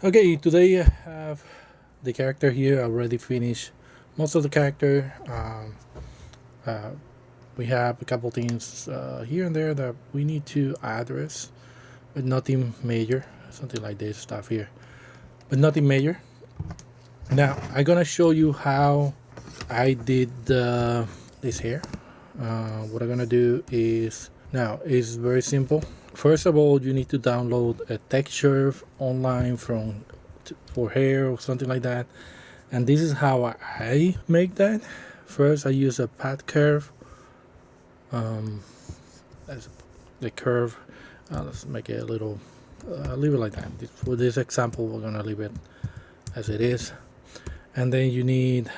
Okay, today I have the character here. I already finished most of the character. Uh, we have a couple things here and there that we need to address, but nothing major. Something like this stuff here, but nothing major. Now I'm gonna show you how I did this here. What I'm gonna do is now is very simple. First of all, you need to download a texture online from for hair or something like that, and this is how I make that. First, I use a path curve as the curve. Let's make it a little, leave it like that. For this example, we're gonna leave it as it is, and then you need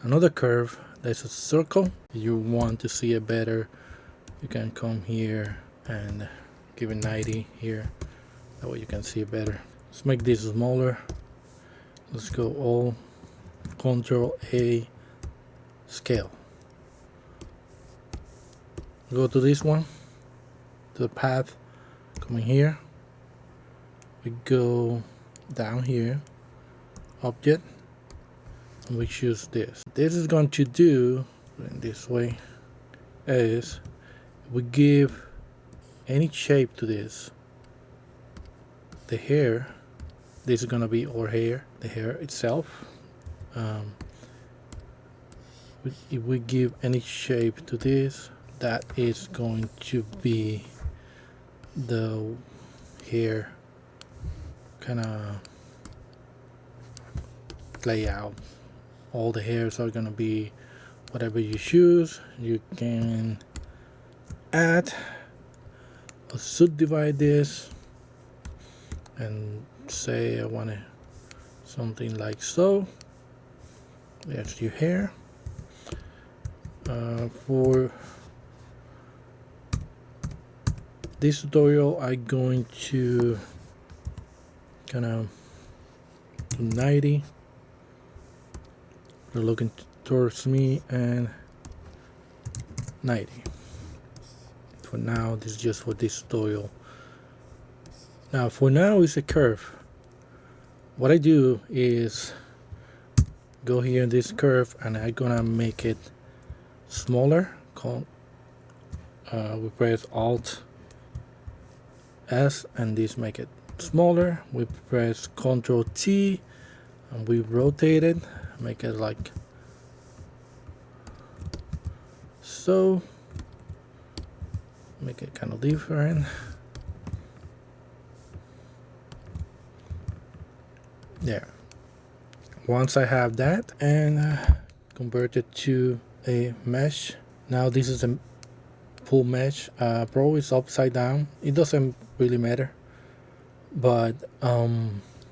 another curve. There's a circle. You want to see it better, you can come here and give it 90 here. That way you can see it better. Let's make this smaller. Let's go all Control A, scale. Go to this one, to the path, coming here. We go down here, object, and we choose this. This is going to do in this way is we give any shape to this. The hair, this is gonna be our hair, the hair itself. If we give any shape to this, that is going to be the hair kind of layout. All the hairs are gonna be whatever you choose. You can add or subdivide this and say I want something like so. There's your hair. For this tutorial, I'm going to kind of do 90. You're looking towards me and 90. For now, this is just for this tutorial. Now, for now, it's a curve. What I do is go here in this curve and I'm gonna make it smaller. We press Alt S and this make it smaller. We press Ctrl T and we rotate it, make it like so. Make it kind of different. There. Once I have that and convert it to a mesh. Now this is a full mesh. Pro is upside down. It doesn't really matter. But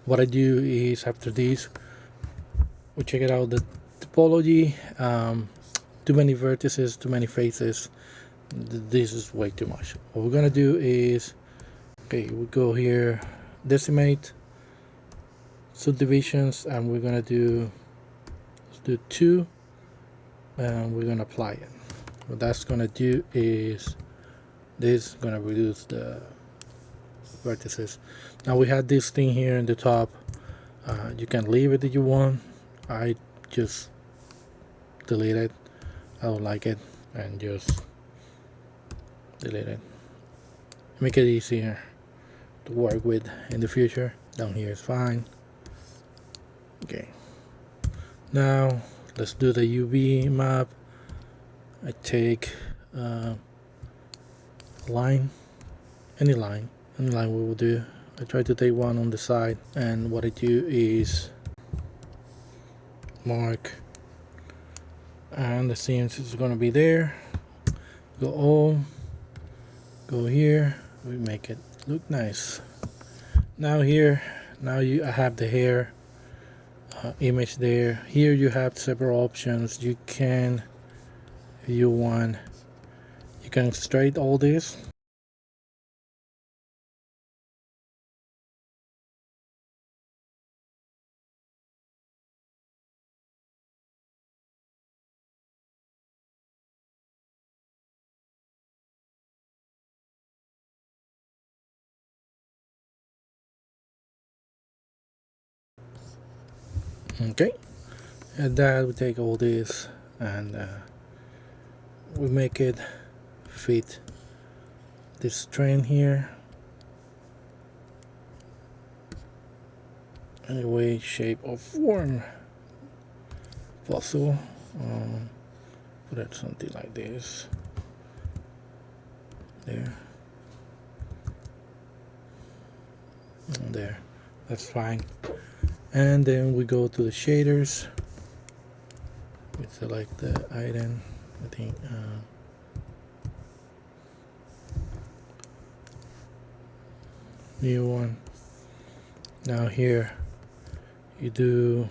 what I do is after this, we check it out the topology. Too many vertices, too many faces. This is way too much. What we're gonna do is, okay, we go here, decimate, subdivisions, and we're gonna do, let's do 2, and we're gonna apply it. What that's gonna do is this is gonna reduce the vertices. Now we had this thing here in the top. You can leave it if you want. I just delete it. I don't like it, and just delete it. Make it easier to work with in the future. Down here is fine. Okay. Now let's do the UV map. I take line, any line we will do. I try to take one on the side, and what I do is mark, and the seams is going to be there. Go all, go here, we make it look nice. Now here, I have the hair image there. Here you have several options. You can, if you want, you can straight all this. Okay, and that we take all this and we make it fit this train here any way, shape, or form possible. Put it something like this. There. And there. That's fine. And then we go to the shaders. We select the item. I think. New one. Now here you do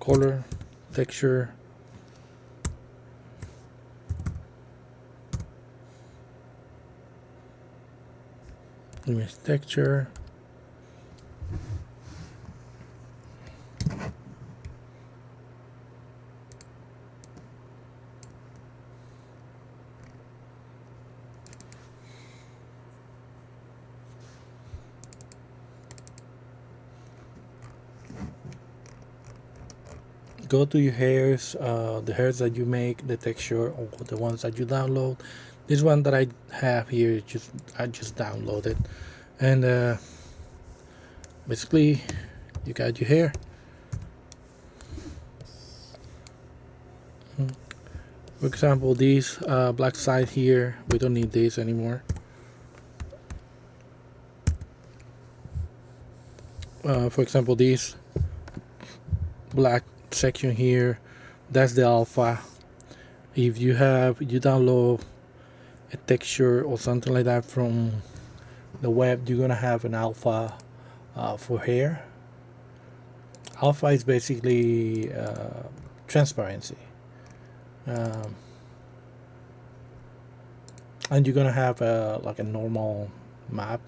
color, texture, image texture, go to your hairs, the hairs that you make, the texture, or the ones that you download. This one that I have here, I just downloaded, and basically you got your hair. For example, these black side here, we don't need this anymore. For example, this black section here, that's the alpha. If you download a texture or something like that from the web, you're gonna have an alpha for hair. Alpha is basically transparency, and you're gonna have like a normal map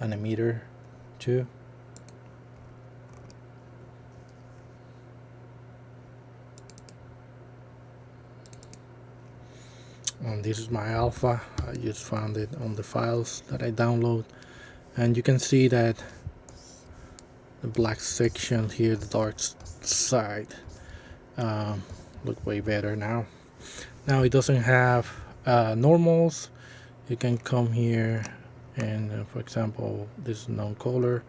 and a meter too. This is my alpha. I just found it on the files that I download, and you can see that the black section here, the dark side, look way better now. Now it doesn't have normals. You can come here and for example, this is non-color.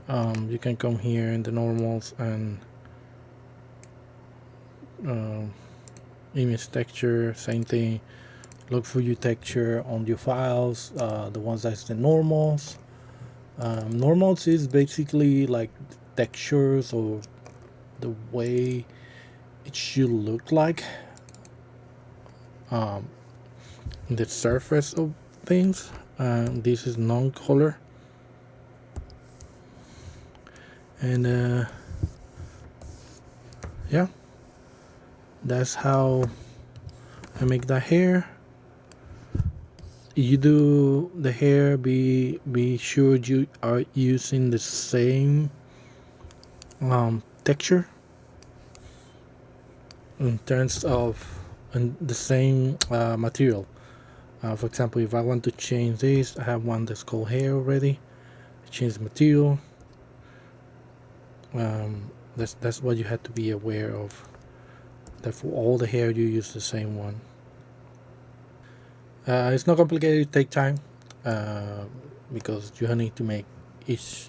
You can come here in the normals and image texture, same thing. Look for your texture on your files, the ones that's the normals. Normals is basically like textures or the way it should look like, the surface of things. This is non-color, and yeah, that's how I make the hair. You do the hair, be sure you are using the same texture in terms of the same material. For example, if I want to change this, I have one that's called hair already. Change the material. That's what you have to be aware of. That for all the hair you use the same one. It's not complicated, take time, because you need to make each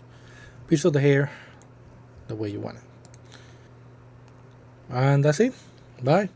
piece of the hair the way you want it. And that's it. Bye.